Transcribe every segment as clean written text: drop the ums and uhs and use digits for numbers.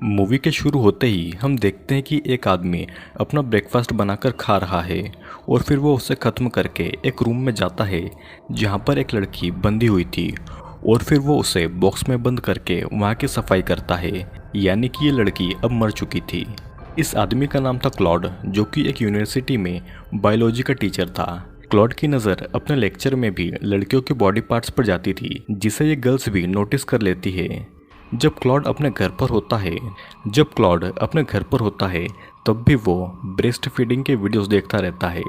Movie के शुरू होते ही हम देखते हैं कि एक आदमी अपना ब्रेकफास्ट बनाकर खा रहा है और फिर वो उसे ख़त्म करके एक रूम में जाता है जहाँ पर एक लड़की बंधी हुई थी और फिर वो उसे बॉक्स में बंद करके वहाँ की सफाई करता है। यानी कि ये लड़की अब मर चुकी थी। इस आदमी का नाम था क्लॉड, जो कि एक यूनिवर्सिटी में बायोलॉजी का टीचर था। क्लॉड की नज़र अपने लेक्चर में भी लड़कियों के बॉडी पार्ट्स पर जाती थी, जिसे ये गर्ल्स भी नोटिस कर लेती है। जब क्लॉड अपने घर पर होता है तब भी वो ब्रेस्ट फीडिंग के वीडियोस देखता रहता है।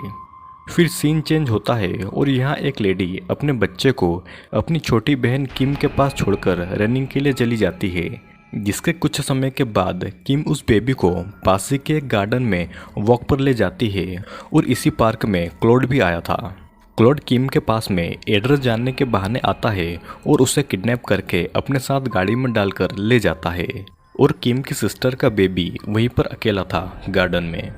फिर सीन चेंज होता है और यहाँ एक लेडी अपने बच्चे को अपनी छोटी बहन किम के पास छोड़कर रनिंग के लिए चली जाती है, जिसके कुछ समय के बाद किम उस बेबी को पास ही के एक गार्डन में वॉक पर ले जाती है और इसी पार्क में क्लॉड भी आया था। क्लॉड किम के पास में एड्रेस जानने के बहाने आता है और उसे किडनैप करके अपने साथ गाड़ी में डालकर ले जाता है और किम की सिस्टर का बेबी वहीं पर अकेला था गार्डन में।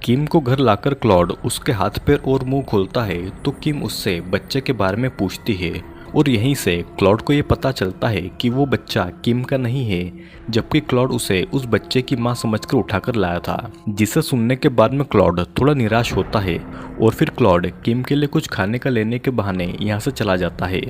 किम को घर लाकर क्लॉड उसके हाथ पैर और मुंह खोलता है तो किम उससे बच्चे के बारे में पूछती है और यहीं से क्लॉड को ये पता चलता है कि वो बच्चा किम का नहीं है, जबकि क्लॉड उसे उस बच्चे की मां समझकर उठाकर लाया था। जिसे सुनने के बाद में क्लॉड थोड़ा निराश होता है और फिर क्लॉड किम के लिए कुछ खाने का लेने के बहाने यहाँ से चला जाता है।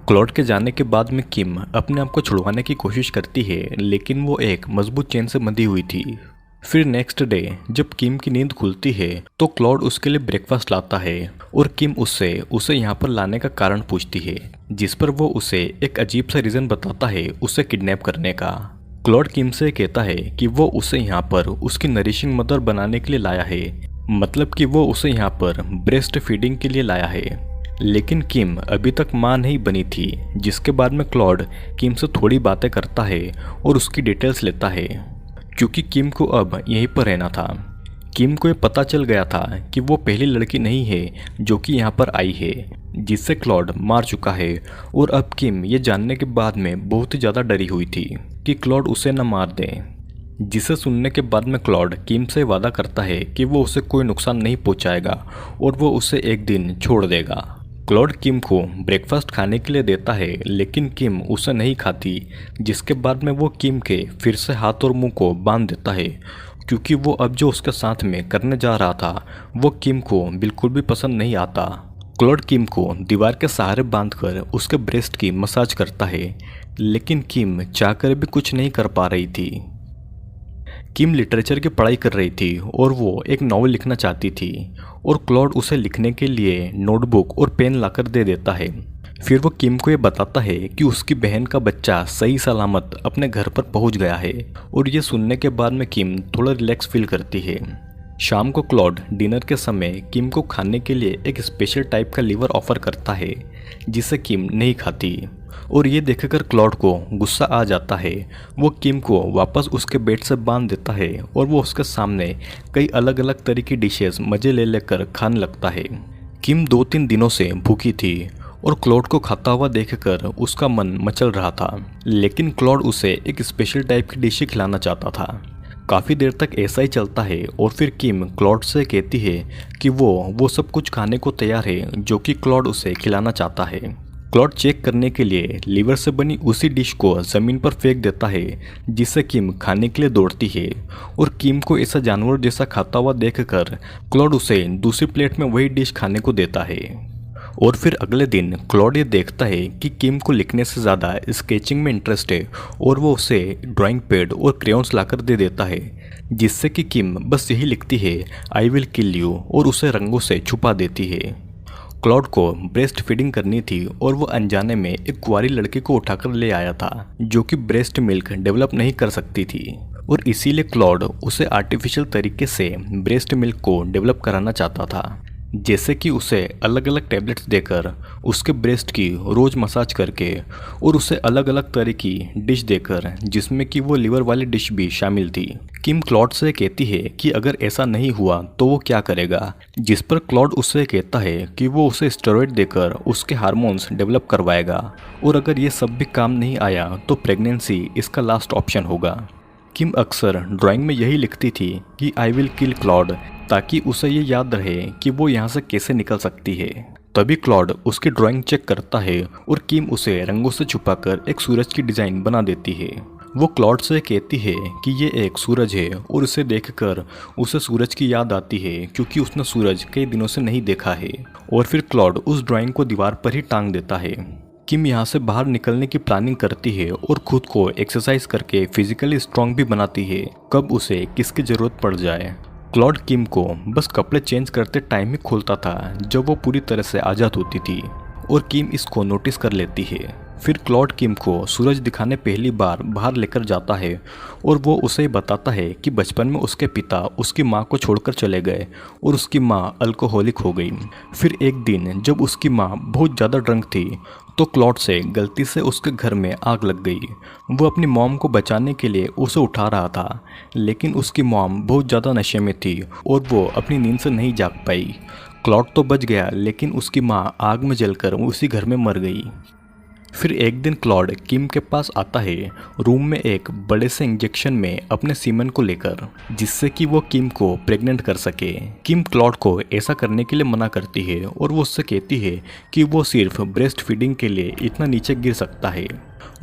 क्लॉड के जाने के बाद में किम अपने आप को छुड़वाने की कोशिश करती है, लेकिन वो एक मजबूत चेन से बंधी हुई थी। फिर नेक्स्ट डे जब किम की नींद खुलती है तो क्लॉड उसके लिए ब्रेकफास्ट लाता है और किम उससे उसे यहाँ पर लाने का कारण पूछती है, जिस पर वो उसे एक अजीब सा रीज़न बताता है उसे किडनैप करने का। क्लॉड किम से कहता है कि वो उसे यहाँ पर उसकी नरिशिंग मदर बनाने के लिए लाया है, मतलब कि वो उसे यहाँ पर ब्रेस्ट फीडिंग के लिए लाया है। लेकिन किम अभी तक माँ नहीं बनी थी, जिसके बाद में क्लॉड किम से थोड़ी बातें करता है और उसकी डिटेल्स लेता है, क्योंकि किम को अब यहीं पर रहना था। किम को ये पता चल गया था कि वो पहली लड़की नहीं है जो कि यहाँ पर आई है, जिससे क्लॉड मार चुका है। और अब किम ये जानने के बाद में बहुत ही ज़्यादा डरी हुई थी कि क्लॉड उसे न मार दे। जिसे सुनने के बाद में क्लॉड किम से वादा करता है कि वो उसे कोई नुकसान नहीं पहुँचाएगा और वो उसे एक दिन छोड़ देगा। क्लॉड किम को ब्रेकफास्ट खाने के लिए देता है, लेकिन किम उसे नहीं खाती, जिसके बाद में वो किम के फिर से हाथ और मुंह को बांध देता है, क्योंकि वो अब जो उसके साथ में करने जा रहा था वो किम को बिल्कुल भी पसंद नहीं आता। क्लॉड किम को दीवार के सहारे बांधकर उसके ब्रेस्ट की मसाज करता है, लेकिन किम चाहकर भी कुछ नहीं कर पा रही थी। किम लिटरेचर की पढ़ाई कर रही थी और वो एक नॉवल लिखना चाहती थी और क्लॉड उसे लिखने के लिए नोटबुक और पेन लाकर दे देता है। फिर वो किम को ये बताता है कि उसकी बहन का बच्चा सही सलामत अपने घर पर पहुंच गया है और ये सुनने के बाद में किम थोड़ा रिलैक्स फील करती है। शाम को क्लॉड डिनर के समय किम को खाने के लिए एक स्पेशल टाइप का लीवर ऑफर करता है, जिसे किम नहीं खाती और ये देखकर क्लॉड को गुस्सा आ जाता है। वो किम को वापस उसके बेड से बांध देता है और वो उसके सामने कई अलग अलग तरह की डिशेस मज़े ले लेकर खाने लगता है। किम 2-3 दिनों से भूखी थी और क्लॉड को खाता हुआ देखकर उसका मन मचल रहा था, लेकिन क्लॉड उसे एक स्पेशल टाइप की डिश खिलाना चाहता था। काफ़ी देर तक ऐसा ही चलता है और फिर किम क्लॉड से कहती है कि वो सब कुछ खाने को तैयार है जो कि क्लॉड उसे खिलाना चाहता है। क्लॉड चेक करने के लिए लीवर से बनी उसी डिश को ज़मीन पर फेंक देता है, जिसे किम खाने के लिए दौड़ती है और किम को ऐसा जानवर जैसा खाता हुआ देखकर क्लॉड उसे दूसरी प्लेट में वही डिश खाने को देता है। और फिर अगले दिन क्लॉड ये देखता है कि किम को लिखने से ज़्यादा स्केचिंग में इंटरेस्ट है और वो उसे ड्राइंग पैड और क्रेयॉन्स लाकर दे देता है, जिससे कि किम बस यही लिखती है आई विल किल यू और उसे रंगों से छुपा देती है। क्लॉड को ब्रेस्ट फीडिंग करनी थी और वो अनजाने में एक कुंवारी लड़की को उठाकर ले आया था जो कि ब्रेस्ट मिल्क डेवलप नहीं कर सकती थी और इसीलिए क्लॉड उसे आर्टिफिशियल तरीके से ब्रेस्ट मिल्क को डेवलप कराना चाहता था, जैसे कि उसे अलग अलग टैबलेट्स देकर, उसके ब्रेस्ट की रोज़ मसाज करके और उसे अलग अलग तरह की डिश देकर, जिसमें कि वो लीवर वाली डिश भी शामिल थी। किम क्लॉड से कहती है कि अगर ऐसा नहीं हुआ तो वो क्या करेगा, जिस पर क्लॉड उससे कहता है कि वो उसे स्टेरॉइड देकर उसके हार्मोन्स डेवलप करवाएगा और अगर ये सब भी काम नहीं आया तो प्रेगनेंसी इसका लास्ट ऑप्शन होगा। किम अक्सर ड्राइंग में यही लिखती थी कि आई विल किल क्लॉड, ताकि उसे ये याद रहे कि वो यहाँ से कैसे निकल सकती है। तभी क्लॉड उसकी ड्राइंग चेक करता है और किम उसे रंगों से छुपाकर एक सूरज की डिज़ाइन बना देती है वो क्लॉड से कहती है कि ये एक सूरज है और उसे देखकर उसे सूरज की याद आती है क्योंकि उसने सूरज कई दिनों से नहीं देखा है। और फिर क्लॉड उस ड्राइंग को दीवार पर ही टांग देता है। किम यहाँ से बाहर निकलने की प्लानिंग करती है और खुद को एक्सरसाइज करके फिजिकली स्ट्रांग भी बनाती है, कब उसे किसकी ज़रूरत पड़ जाए। क्लॉड किम को बस कपड़े चेंज करते टाइम ही खोलता था जब वो पूरी तरह से आज़ाद होती थी और किम इसको नोटिस कर लेती है। फिर क्लॉड किम को सूरज दिखाने पहली बार बाहर लेकर जाता है और वो उसे बताता है कि बचपन में उसके पिता उसकी माँ को छोड़कर चले गए और उसकी माँ अल्कोहलिक हो गई। फिर एक दिन जब उसकी माँ बहुत ज़्यादा ड्रंक थी तो क्लॉड से गलती से उसके घर में आग लग गई। वो अपनी मॉम को बचाने के लिए उसे उठा रहा था, लेकिन उसकी मॉम बहुत ज़्यादा नशे में थी और वो अपनी नींद से नहीं जाग पाई। क्लॉड तो बच गया, लेकिन उसकी माँ आग में जलकर उसी घर में मर गई। फिर एक दिन क्लॉड किम के पास आता है रूम में एक बड़े से इंजेक्शन में अपने सीमन को लेकर, जिससे कि वो किम को प्रेग्नेंट कर सके। किम क्लॉड को ऐसा करने के लिए मना करती है और वो उससे कहती है कि वो सिर्फ ब्रेस्ट फीडिंग के लिए इतना नीचे गिर सकता है।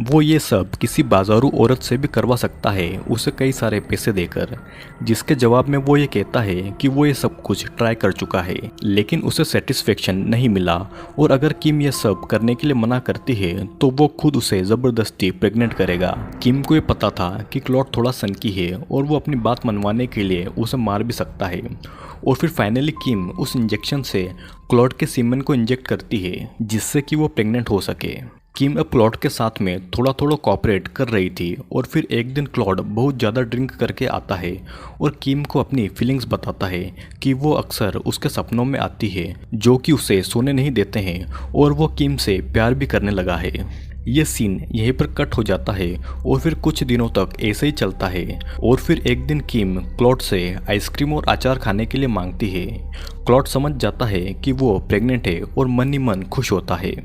वो ये सब किसी बाजारू औरत से भी करवा सकता है उसे कई सारे पैसे देकर, जिसके जवाब में वो ये कहता है कि वो ये सब कुछ ट्राई कर चुका है लेकिन उसे सेटिस्फेक्शन नहीं मिला। और अगर किम ये सब करने के लिए मना करती है तो वो खुद उसे ज़बरदस्ती प्रेग्नेंट करेगा। किम को ये पता था कि क्लॉड थोड़ा सनकी है और वो अपनी बात मनवाने के लिए उसे मार भी सकता है। और फिर फाइनली किम उस इंजेक्शन से क्लॉड के सीमन को इंजेक्ट करती है जिससे कि वो प्रेग्नेंट हो सके। किम अब क्लॉड के साथ में थोड़ा थोड़ा कोऑपरेट कर रही थी और फिर एक दिन क्लॉड बहुत ज़्यादा ड्रिंक करके आता है और किम को अपनी फीलिंग्स बताता है कि वो अक्सर उसके सपनों में आती है जो कि उसे सोने नहीं देते हैं और वो किम से प्यार भी करने लगा है। ये सीन यहीं पर कट हो जाता है और फिर कुछ दिनों तक ऐसे ही चलता है। और फिर एक दिन किम क्लॉड से आइसक्रीम और अचार खाने के लिए मांगती है। क्लॉड समझ जाता है कि वो प्रेग्नेंट है और मन ही मन खुश होता है।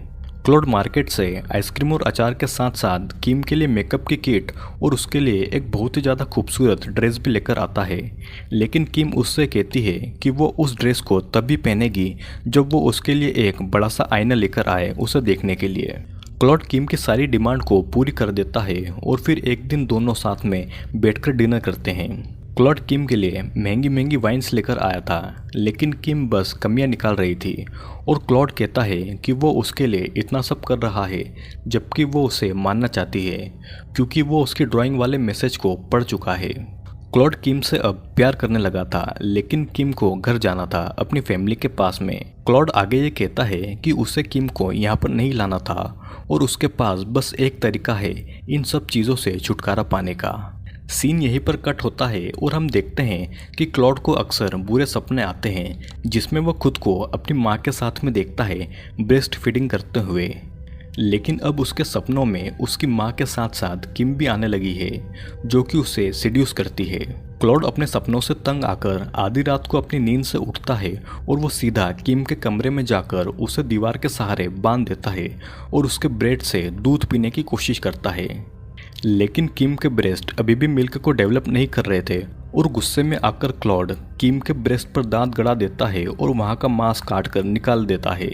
क्लॉड मार्केट से आइसक्रीम और अचार के साथ साथ किम के लिए मेकअप की किट और उसके लिए एक बहुत ही ज़्यादा खूबसूरत ड्रेस भी लेकर आता है, लेकिन किम उससे कहती है कि वो उस ड्रेस को तभी पहनेगी जब वो उसके लिए एक बड़ा सा आईना लेकर आए उसे देखने के लिए। क्लॉड किम की सारी डिमांड को पूरी कर देता है और फिर एक दिन दोनों साथ में बैठकर डिनर करते हैं। क्लॉड किम के लिए महंगी महंगी वाइन्स लेकर आया था, लेकिन किम बस कमियां निकाल रही थी और क्लॉड कहता है कि वो उसके लिए इतना सब कर रहा है जबकि वो उसे मानना चाहती है क्योंकि वो उसकी ड्राइंग वाले मैसेज को पढ़ चुका है। क्लॉड किम से अब प्यार करने लगा था, लेकिन किम को घर जाना था अपनी फैमिली के पास में। क्लॉड आगे ये कहता है कि उसे किम को यहाँ पर नहीं लाना था और उसके पास बस एक तरीका है इन सब चीज़ों से छुटकारा पाने का। सीन यहीं पर कट होता है और हम देखते हैं कि क्लॉड को अक्सर बुरे सपने आते हैं जिसमें वो खुद को अपनी माँ के साथ में देखता है ब्रेस्ट फीडिंग करते हुए। लेकिन अब उसके सपनों में उसकी माँ के साथ साथ किम भी आने लगी है जो कि उसे सिड्यूस करती है। क्लॉड अपने सपनों से तंग आकर आधी रात को अपनी नींद से उठता है और वो सीधा किम के कमरे में जाकर उसे दीवार के सहारे बांध देता है और उसके ब्रेस्ट से दूध पीने की कोशिश करता है। लेकिन किम के ब्रेस्ट अभी भी मिल्क को डेवलप नहीं कर रहे थे और गुस्से में आकर क्लॉड किम के ब्रेस्ट पर दांत गड़ा देता है और वहाँ का मांस काट कर निकाल देता है,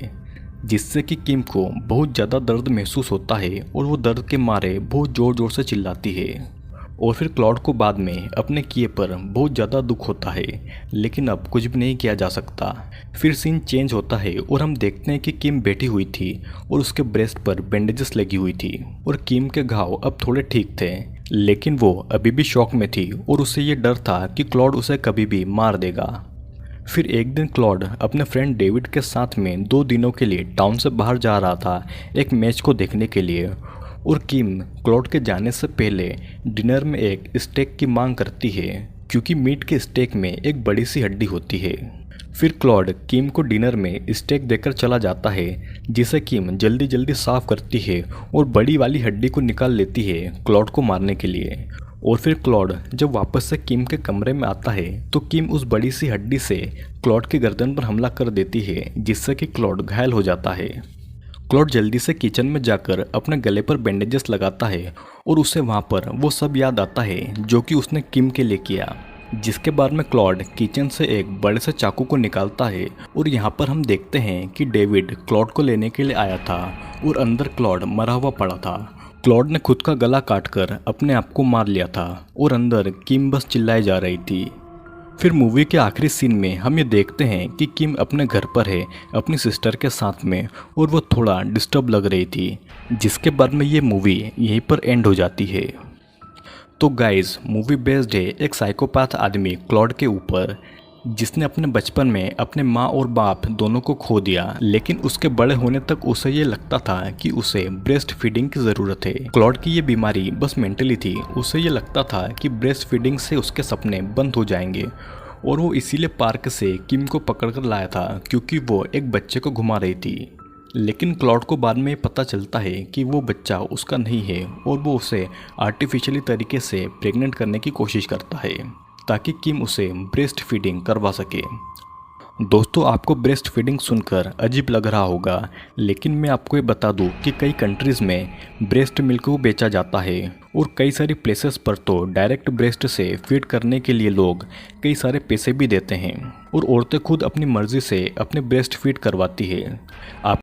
जिससे कि किम को बहुत ज़्यादा दर्द महसूस होता है और वो दर्द के मारे बहुत ज़ोर ज़ोर से चिल्लाती है। और फिर क्लॉड को बाद में अपने किए पर बहुत ज़्यादा दुख होता है, लेकिन अब कुछ भी नहीं किया जा सकता। फिर सीन चेंज होता है और हम देखते हैं कि किम बैठी हुई थी और उसके ब्रेस्ट पर बैंडेजेस लगी हुई थी और किम के घाव अब थोड़े ठीक थे, लेकिन वो अभी भी शॉक में थी और उसे ये डर था कि क्लॉड उसे कभी भी मार देगा। फिर एक दिन क्लॉड अपने फ्रेंड डेविड के साथ में 2 दिनों के लिए टाउन से बाहर जा रहा था एक मैच को देखने के लिए और किम क्लॉड के जाने से पहले डिनर में एक स्टेक की मांग करती है क्योंकि मीट के स्टेक में एक बड़ी सी हड्डी होती है। फिर क्लॉड किम को डिनर में स्टेक देकर चला जाता है जिसे किम जल्दी जल्दी साफ करती है और बड़ी वाली हड्डी को निकाल लेती है क्लॉड को मारने के लिए। और फिर क्लॉड जब वापस से किम के कमरे में आता है तो किम उस बड़ी सी हड्डी से क्लॉड की गर्दन पर हमला कर देती है जिससे कि क्लॉड घायल हो जाता है। क्लॉड जल्दी से किचन में जाकर अपने गले पर बैंडेजेस लगाता है और उसे वहाँ पर वो सब याद आता है जो कि उसने किम के लिए किया, जिसके बाद में क्लॉड किचन से एक बड़े से चाकू को निकालता है और यहाँ पर हम देखते हैं कि डेविड क्लॉड को लेने के लिए आया था और अंदर क्लॉड मरा हुआ पड़ा था। क्लॉड ने खुद का गला काटकर अपने आप को मार लिया था और अंदर किम बस चिल्लाई जा रही थी। फिर मूवी के आखिरी सीन में हम ये देखते हैं कि किम अपने घर पर है अपनी सिस्टर के साथ में और वो थोड़ा डिस्टर्ब लग रही थी, जिसके बाद में ये मूवी यहीं पर एंड हो जाती है। तो गाइज मूवी बेस्ड है एक साइकोपैथ आदमी क्लॉड के ऊपर, जिसने अपने बचपन में अपने माँ और बाप दोनों को खो दिया, लेकिन उसके बड़े होने तक उसे ये लगता था कि उसे ब्रेस्ट फीडिंग की ज़रूरत है। क्लॉड की ये बीमारी बस मेंटली थी, उसे ये लगता था कि ब्रेस्ट फीडिंग से उसके सपने बंद हो जाएंगे और वो इसीलिए पार्क से किम को पकड़कर लाया था क्योंकि वो एक बच्चे को घुमा रही थी। लेकिन क्लॉड को बाद में पता चलता है कि वो बच्चा उसका नहीं है और वो उसे आर्टिफिशियली तरीके से प्रेग्नेंट करने की कोशिश करता है ताकि किम उसे ब्रेस्ट फीडिंग करवा सके। दोस्तों, आपको ब्रेस्ट फीडिंग सुनकर अजीब लग रहा होगा, लेकिन मैं आपको ये बता दूं कि कई कंट्रीज़ में ब्रेस्ट मिल्क को बेचा जाता है और कई सारी प्लेसेस पर तो डायरेक्ट ब्रेस्ट से फीड करने के लिए लोग कई सारे पैसे भी देते हैं और औरतें खुद अपनी मर्ज़ी से अपने ब्रेस्ट फीड करवाती है। आप